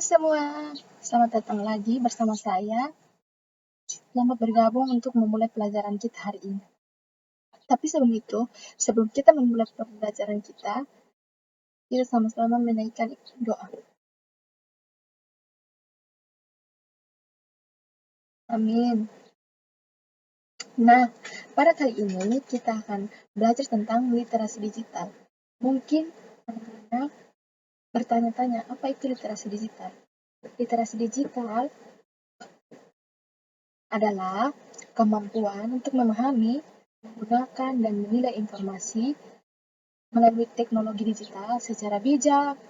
semua, selamat datang lagi bersama saya. Selamat bergabung untuk memulai pelajaran kita hari ini. Tapi sebelum kita memulai pelajaran kita sama-sama menaikkan doa. Amin. Nah, pada kali ini kita akan belajar tentang literasi digital. Mungkin anak-anak bertanya-tanya, apa itu literasi digital? Literasi digital adalah kemampuan untuk memahami, menggunakan, dan menilai informasi melalui teknologi digital secara bijak,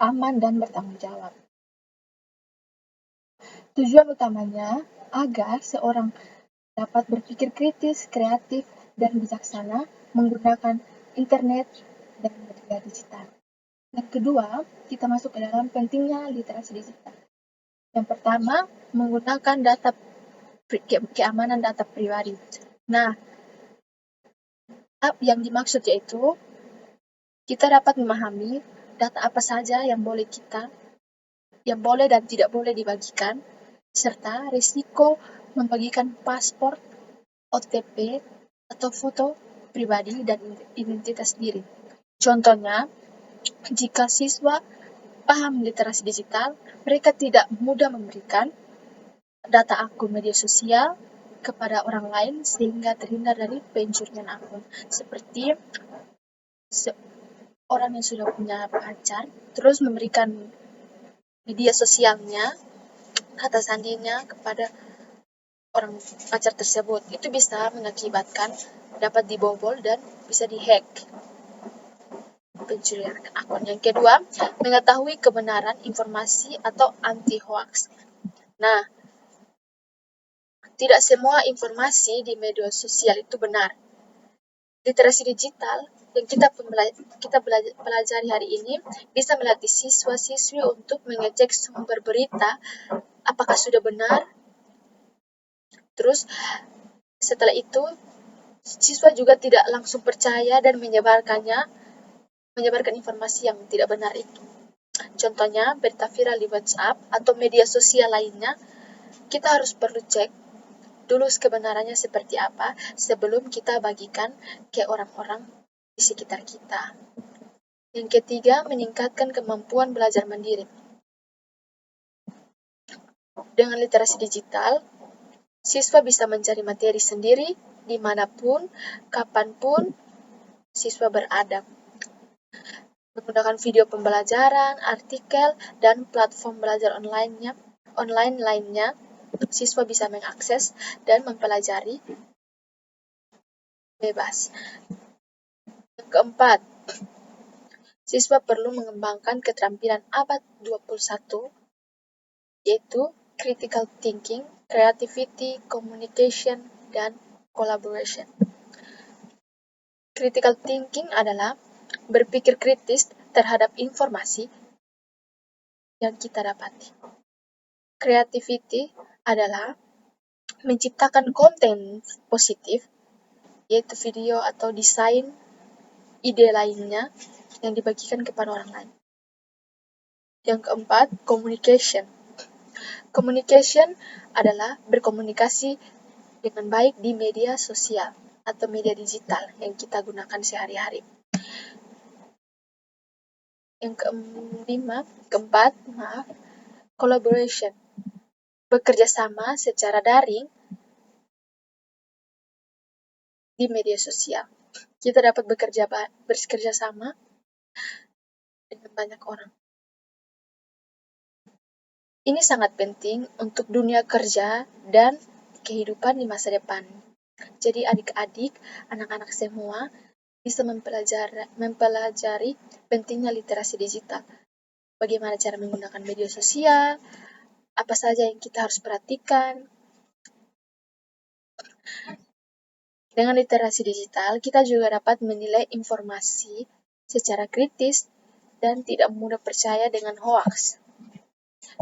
aman, dan bertanggung jawab. Tujuan utamanya agar seorang dapat berpikir kritis, kreatif, dan bijaksana menggunakan internet dan media digital. Yang kedua, kita masuk ke dalam pentingnya literasi digital. Yang pertama, menggunakan keamanan data pribadi. Nah, yang dimaksud yaitu kita dapat memahami data apa saja yang boleh dan tidak boleh dibagikan, serta risiko membagikan paspor, OTP, atau foto pribadi dan identitas diri. Contohnya, jika siswa paham literasi digital, mereka tidak mudah memberikan data akun media sosial kepada orang lain sehingga terhindar dari pencurian akun. Seperti orang yang sudah punya pacar, terus memberikan media sosialnya, kata sandinya kepada orang pacar tersebut. Itu bisa mengakibatkan dapat dibobol dan bisa dihack pencurian akun. Yang kedua, mengetahui kebenaran informasi atau anti-hoax. Nah, tidak semua informasi di media sosial itu benar. Literasi digital yang kita pelajari hari ini bisa melatih siswa-siswi untuk mengecek sumber berita apakah sudah benar. Terus setelah itu siswa juga tidak langsung percaya dan menyebarkan informasi yang tidak benar itu. Contohnya berita viral di WhatsApp atau media sosial lainnya, kita harus perlu cek dulu kebenarannya seperti apa sebelum kita bagikan ke orang-orang di sekitar kita. Yang ketiga, meningkatkan kemampuan belajar mandiri. Dengan literasi digital, siswa bisa mencari materi sendiri dimanapun, kapanpun siswa berada. Menggunakan video pembelajaran, artikel, dan platform belajar online lainnya, siswa bisa mengakses dan mempelajari bebas. Yang keempat, siswa perlu mengembangkan keterampilan abad 21, yaitu critical thinking, creativity, communication, dan collaboration. Critical thinking adalah berpikir kritis terhadap informasi yang kita dapati. Creativity adalah menciptakan konten positif, yaitu video atau desain ide lainnya yang dibagikan kepada orang lain. Yang keempat, communication. Communication adalah berkomunikasi dengan baik di media sosial atau media digital yang kita gunakan sehari-hari. Yang keempat, collaboration. Bekerja sama secara daring di media sosial. Kita dapat bekerja sama dengan banyak orang. Ini sangat penting untuk dunia kerja dan kehidupan di masa depan. Jadi adik-adik, anak-anak semua bisa mempelajari pentingnya literasi digital. Bagaimana cara menggunakan media sosial, apa saja yang kita harus perhatikan. Dengan literasi digital, kita juga dapat menilai informasi secara kritis dan tidak mudah percaya dengan hoax.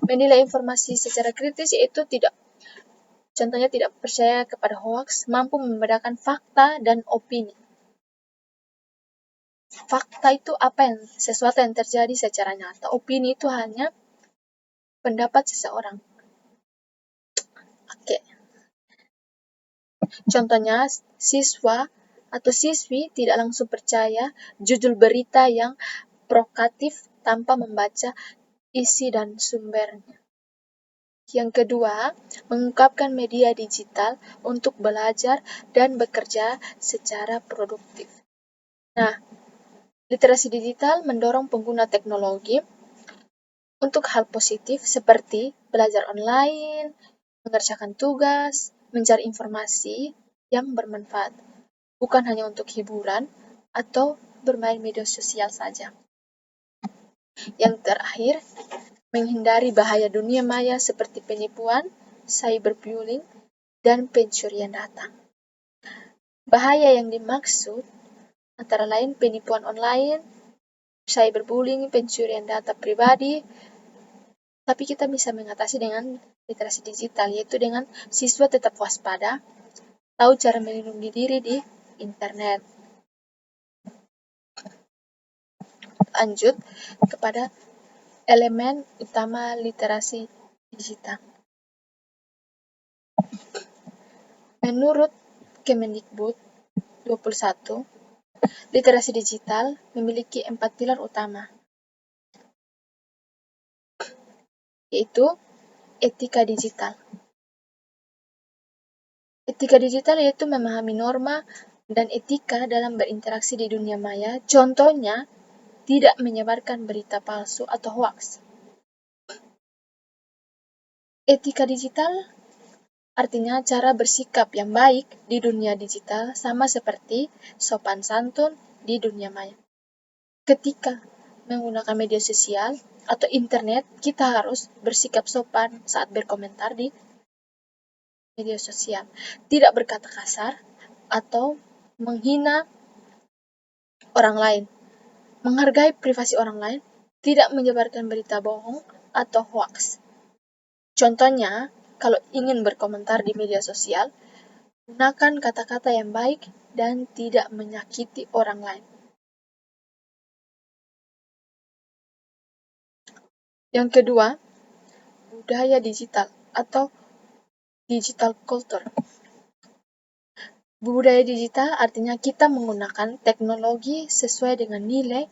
Menilai informasi secara kritis yaitu contohnya tidak percaya kepada hoax, mampu membedakan fakta dan opini. Fakta itu sesuatu yang terjadi secara nyata. Opini itu hanya pendapat seseorang. Oke. Contohnya, siswa atau siswi tidak langsung percaya judul berita yang provokatif tanpa membaca isi dan sumbernya. Yang kedua, mengungkapkan media digital untuk belajar dan bekerja secara produktif. Nah, literasi digital mendorong pengguna teknologi untuk hal positif seperti belajar online, mengerjakan tugas, mencari informasi yang bermanfaat, bukan hanya untuk hiburan atau bermain media sosial saja. Yang terakhir, menghindari bahaya dunia maya seperti penipuan, cyberbullying, dan pencurian data. Bahaya yang dimaksud antara lain penipuan online, cyberbullying, pencurian data pribadi, tapi kita bisa mengatasi dengan literasi digital, yaitu dengan siswa tetap waspada, tahu cara melindungi diri di internet. Lanjut kepada elemen utama literasi digital. Menurut Kemendikbud 21, literasi digital memiliki 4 pilar utama, yaitu etika digital. Etika digital yaitu memahami norma dan etika dalam berinteraksi di dunia maya. Contohnya, tidak menyebarkan berita palsu atau hoax. Etika digital artinya cara bersikap yang baik di dunia digital sama seperti sopan santun di dunia maya. Ketika menggunakan media sosial atau internet, kita harus bersikap sopan saat berkomentar di media sosial. Tidak berkata kasar atau menghina orang lain. Menghargai privasi orang lain, tidak menyebarkan berita bohong atau hoax. Contohnya, kalau ingin berkomentar di media sosial, gunakan kata-kata yang baik dan tidak menyakiti orang lain. Yang kedua, budaya digital atau digital culture. Budaya digital artinya kita menggunakan teknologi sesuai dengan nilai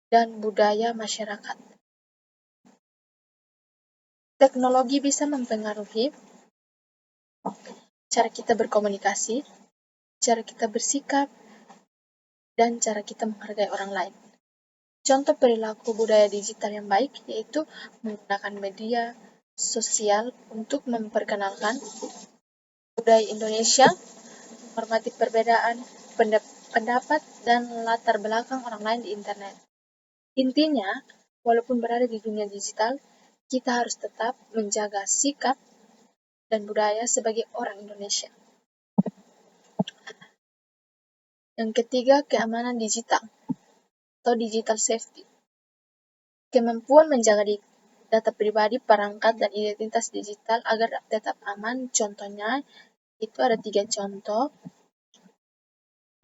dan budaya masyarakat. Teknologi bisa mempengaruhi cara kita berkomunikasi, cara kita bersikap, dan cara kita menghargai orang lain. Contoh perilaku budaya digital yang baik yaitu menggunakan media sosial untuk memperkenalkan budaya Indonesia, menghormati perbedaan pendapat dan latar belakang orang lain di internet. Intinya, walaupun berada di dunia digital, kita harus tetap menjaga sikap dan budaya sebagai orang Indonesia. Yang ketiga, keamanan digital atau digital safety. Kemampuan menjaga data pribadi, perangkat, dan identitas digital agar tetap aman. Contohnya, itu ada 3 contoh.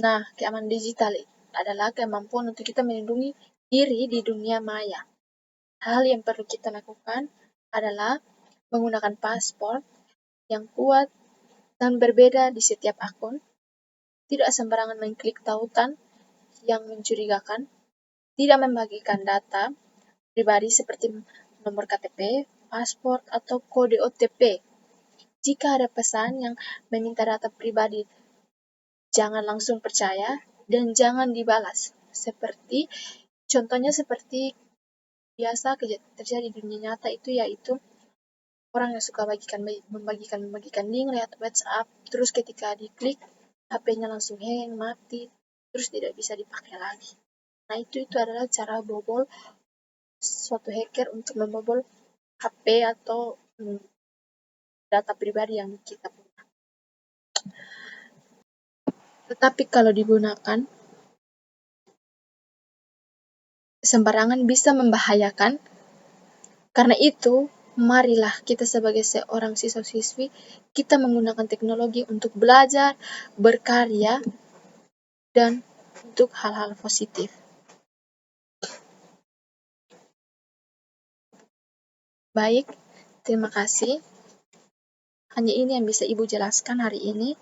Nah, keamanan digital adalah kemampuan untuk kita melindungi diri di dunia maya. Hal yang perlu kita lakukan adalah menggunakan password yang kuat dan berbeda di setiap akun, tidak sembarangan mengklik tautan yang mencurigakan, tidak membagikan data pribadi seperti nomor KTP, paspor, atau kode OTP. Jika ada pesan yang meminta data pribadi, jangan langsung percaya dan jangan dibalas. Contohnya seperti biasa terjadi di dunia nyata itu yaitu orang yang suka membagikan link lewat WhatsApp, terus ketika diklik HP-nya langsung hang, mati, terus tidak bisa dipakai lagi. Nah, itu adalah cara bobol suatu hacker untuk membobol HP atau data pribadi yang kita punya. Tetapi kalau digunakan sembarangan bisa membahayakan. Karena itu, marilah kita sebagai seorang siswa-siswi, kita menggunakan teknologi untuk belajar, berkarya, dan untuk hal-hal positif. Baik, terima kasih. Hanya ini yang bisa Ibu jelaskan hari ini.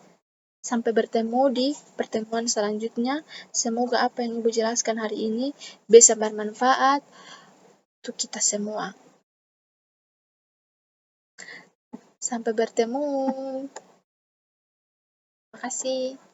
Sampai bertemu di pertemuan selanjutnya. Semoga apa yang Ibu jelaskan hari ini bisa bermanfaat untuk kita semua. Sampai bertemu. Terima kasih.